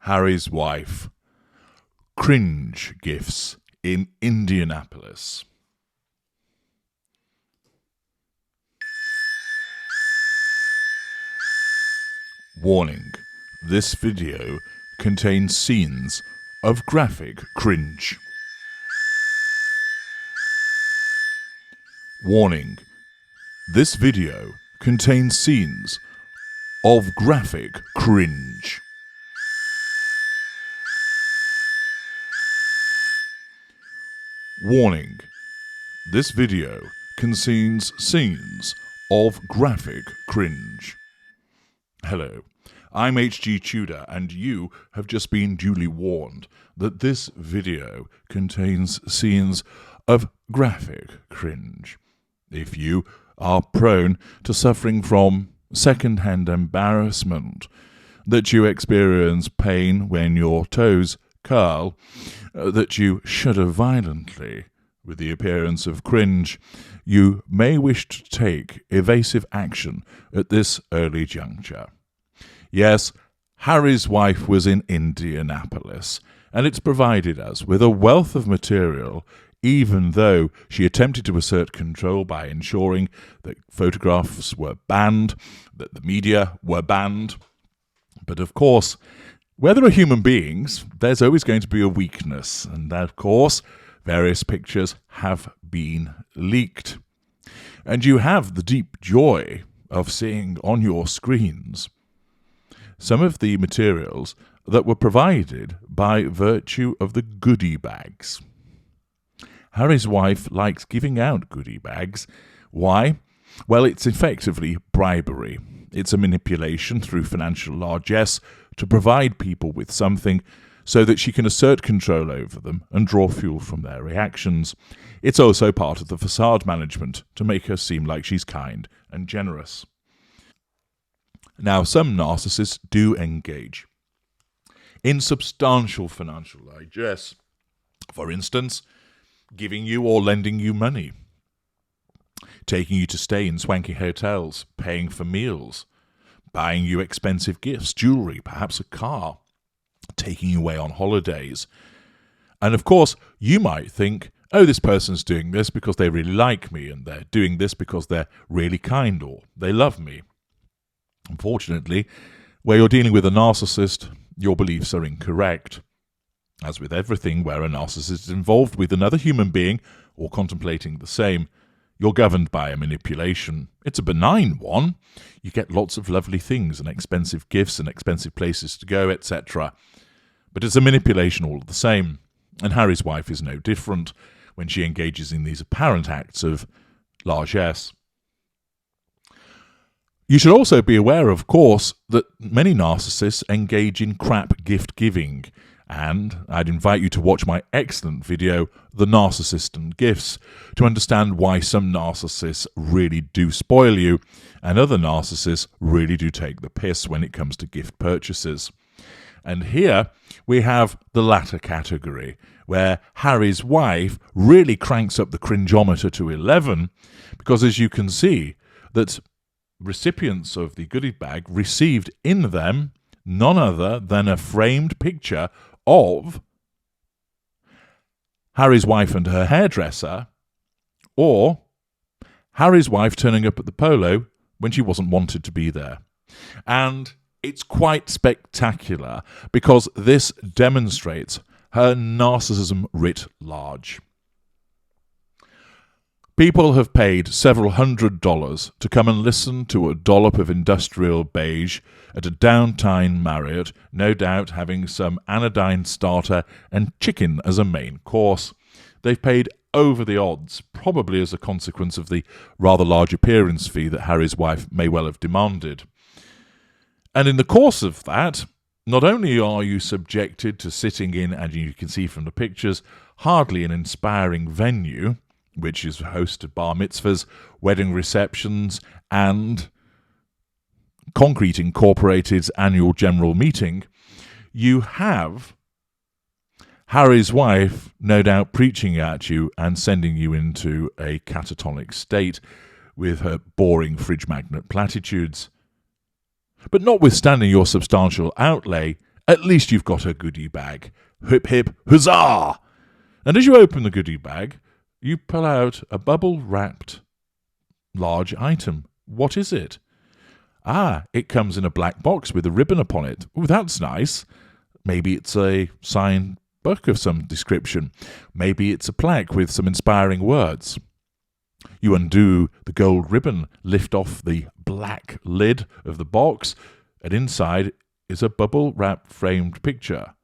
Harry's wife. Cringe gifts in Indianapolis. Warning: this video contains scenes of graphic cringe. Warning: this video contains scenes of graphic cringe. Warning: this video contains scenes of graphic cringe. Hello, I'm HG Tudor, and you have just been duly warned that this video contains scenes of graphic cringe. If you are prone to suffering from second-hand embarrassment, that you experience pain when your toes curl, that you shudder violently with the appearance of cringe, you may wish to take evasive action at this early juncture. Yes, Harry's wife was in Indianapolis, and it's provided us with a wealth of material, even though she attempted to assert control by ensuring that photographs were banned, that the media were banned. But of course, where there are human beings, there's always going to be a weakness, and of course, various pictures have been leaked. And you have the deep joy of seeing on your screens some of the materials that were provided by virtue of the goodie bags. Harry's wife likes giving out goodie bags. Why? Well, it's effectively bribery. It's a manipulation through financial largesse to provide people with something so that she can assert control over them and draw fuel from their reactions. It's also part of the facade management to make her seem like she's kind and generous. Now, some narcissists do engage in substantial financial largesse. For instance, giving you or lending you money, taking you to stay in swanky hotels, paying for meals, buying you expensive gifts, jewellery, perhaps a car, taking you away on holidays. And of course, you might think, oh, this person's doing this because they really like me, and they're doing this because they're really kind or they love me. Unfortunately, where you're dealing with a narcissist, your beliefs are incorrect. As with everything where a narcissist is involved with another human being or contemplating the same, you're governed by a manipulation. It's a benign one. You get lots of lovely things and expensive gifts and expensive places to go, etc. But it's a manipulation all the same. And Harry's wife is no different when she engages in these apparent acts of largesse. You should also be aware, of course, that many narcissists engage in crap gift-giving. And I'd invite you to watch my excellent video, The Narcissist and Gifts, to understand why some narcissists really do spoil you and other narcissists really do take the piss when it comes to gift purchases. And here we have the latter category, where Harry's wife really cranks up the cringeometer to 11, because as you can see, that recipients of the goodie bag received in them none other than a framed picture of Harry's wife and her hairdresser, or Harry's wife turning up at the polo when she wasn't wanted to be there. And it's quite spectacular because this demonstrates her narcissism writ large. People have paid several $100s to come and listen to a dollop of industrial beige at a downtown Marriott, no doubt having some anodyne starter and chicken as a main course. They've paid over the odds, probably as a consequence of the rather large appearance fee that Harry's wife may well have demanded. And in the course of that, not only are you subjected to sitting in, and you can see from the pictures, hardly an inspiring venue, which is hosted bar mitzvahs, wedding receptions, and Concrete Incorporated's annual general meeting, you have Harry's wife no doubt preaching at you and sending you into a catatonic state with her boring fridge magnet platitudes. But notwithstanding your substantial outlay, At least you've got her goodie bag. Hip hip huzzah! And as you open the goodie bag, you pull out a bubble-wrapped large item. What is it? Ah, it comes in a black box with a ribbon upon it. Oh, that's nice. Maybe it's a signed book of some description. Maybe it's a plaque with some inspiring words. You undo the gold ribbon, lift off the black lid of the box, and inside is a bubble-wrap framed picture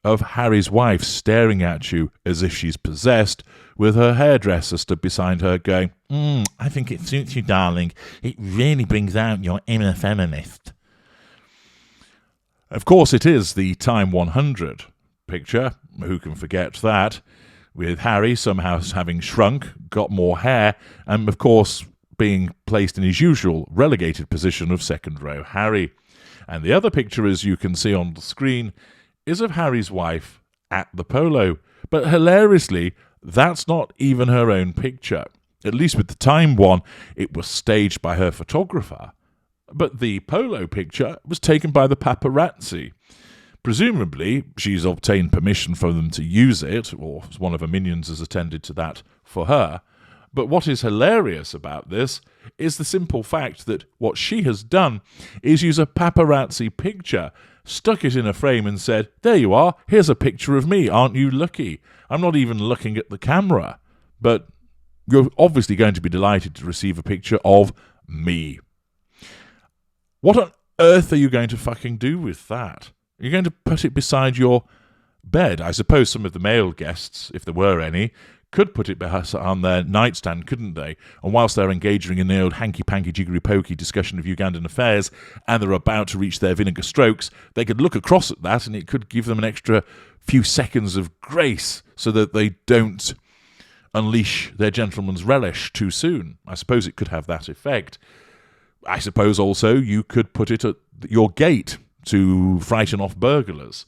of Harry's wife staring at you as if she's possessed, with her hairdresser stood beside her going, I think it suits you, darling. It really brings out your inner feminist. Of course, it is the Time 100 picture. Who can forget that? With Harry somehow having shrunk, got more hair, and of course being placed in his usual relegated position of second row Harry. And the other picture, as you can see on the screen, is of Harry's wife at the polo. But hilariously, that's not even her own picture. At least with the Time one, it was staged by her photographer. But the polo picture was taken by the paparazzi. Presumably, she's obtained permission for them to use it, or one of her minions has attended to that for her. But what is hilarious about this is the simple fact that what she has done is use a paparazzi picture, stuck it in a frame and said, there you are, here's a picture of me, aren't you lucky? I'm not even looking at the camera, but you're obviously going to be delighted to receive a picture of me. What on earth are you going to fucking do with that? You're going to put it beside your bed. I suppose some of the male guests, if there were any, could put it on their nightstand, couldn't they? And whilst they're engaging in the old hanky-panky, jiggery-pokey discussion of Ugandan affairs, and they're about to reach their vinegar strokes, they could look across at that, and it could give them an extra few seconds of grace so that they don't unleash their gentleman's relish too soon. I suppose it could have that effect. I suppose also you could put it at your gate to frighten off burglars.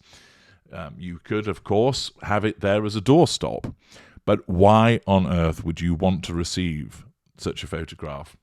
You could, of course, have it there as a doorstop. But why on earth would you want to receive such a photograph?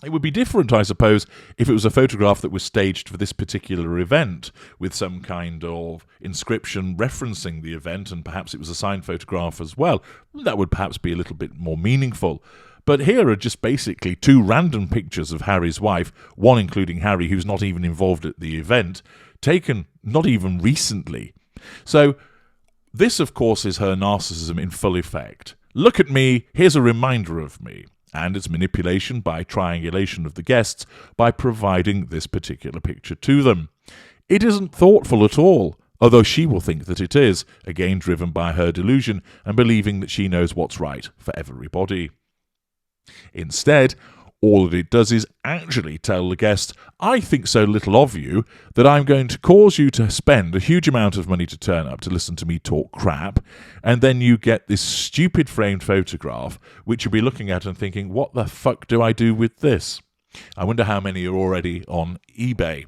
It would be different, I suppose, if it was a photograph that was staged for this particular event with some kind of inscription referencing the event, and perhaps it was a signed photograph as well. That would perhaps be a little bit more meaningful. But here are just basically two random pictures of Harry's wife, one including Harry, who's not even involved at the event, taken not even recently. So this, of course, is her narcissism in full effect. Look at me, here's a reminder of me. And it's manipulation by triangulation of the guests by providing this particular picture to them. It isn't thoughtful at all, although she will think that it is, again driven by her delusion and believing that she knows what's right for everybody. Instead, all that it does is actually tell the guests, I think so little of you that I'm going to cause you to spend a huge amount of money to turn up to listen to me talk crap, and then you get this stupid framed photograph which you'll be looking at and thinking, what the fuck do I do with this? I wonder how many are already on eBay.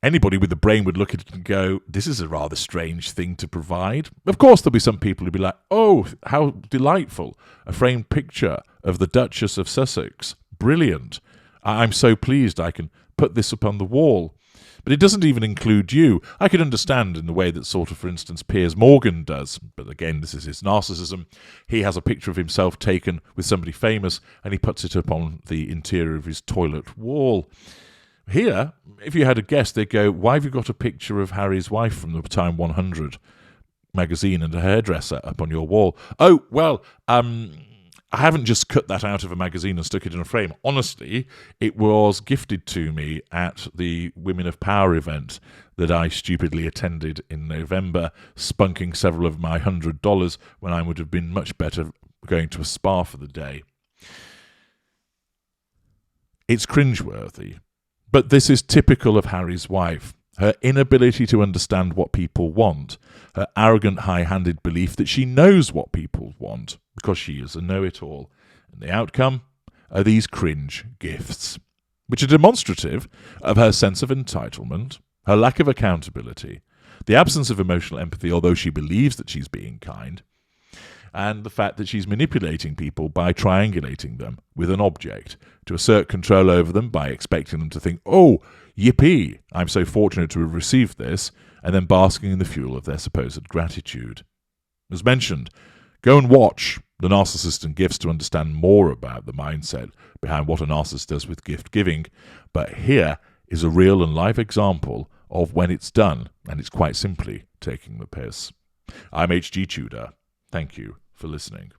Anybody with a brain would look at it and go, this is a rather strange thing to provide. Of course, there'll be some people who'll be like, oh, how delightful. A framed picture of the Duchess of Sussex. Brilliant. I'm so pleased I can put this up on the wall. But it doesn't even include you. I could understand in the way that sort of, for instance, Piers Morgan does. But again, this is his narcissism. He has a picture of himself taken with somebody famous, and he puts it up on the interior of his toilet wall. Here, if you had a guest, they'd go, why have you got a picture of Harry's wife from the Time 100 magazine and a hairdresser up on your wall? Oh, well, I haven't just cut that out of a magazine and stuck it in a frame. Honestly, it was gifted to me at the Women of Power event that I stupidly attended in November, spunking several of my $100 when I would have been much better going to a spa for the day. It's cringeworthy. But this is typical of Harry's wife. Her inability to understand what people want. Her arrogant, high-handed belief that she knows what people want, because she is a know-it-all. And the outcome are these cringe gifts, which are demonstrative of her sense of entitlement, her lack of accountability, the absence of emotional empathy, although she believes that she's being kind, and the fact that she's manipulating people by triangulating them with an object to assert control over them by expecting them to think, oh, yippee, I'm so fortunate to have received this, and then basking in the fuel of their supposed gratitude. As mentioned, go and watch The Narcissist and Gifts to understand more about the mindset behind what a narcissist does with gift giving, but here is a real and live example of when it's done, and it's quite simply taking the piss. I'm H.G. Tudor. Thank you for listening.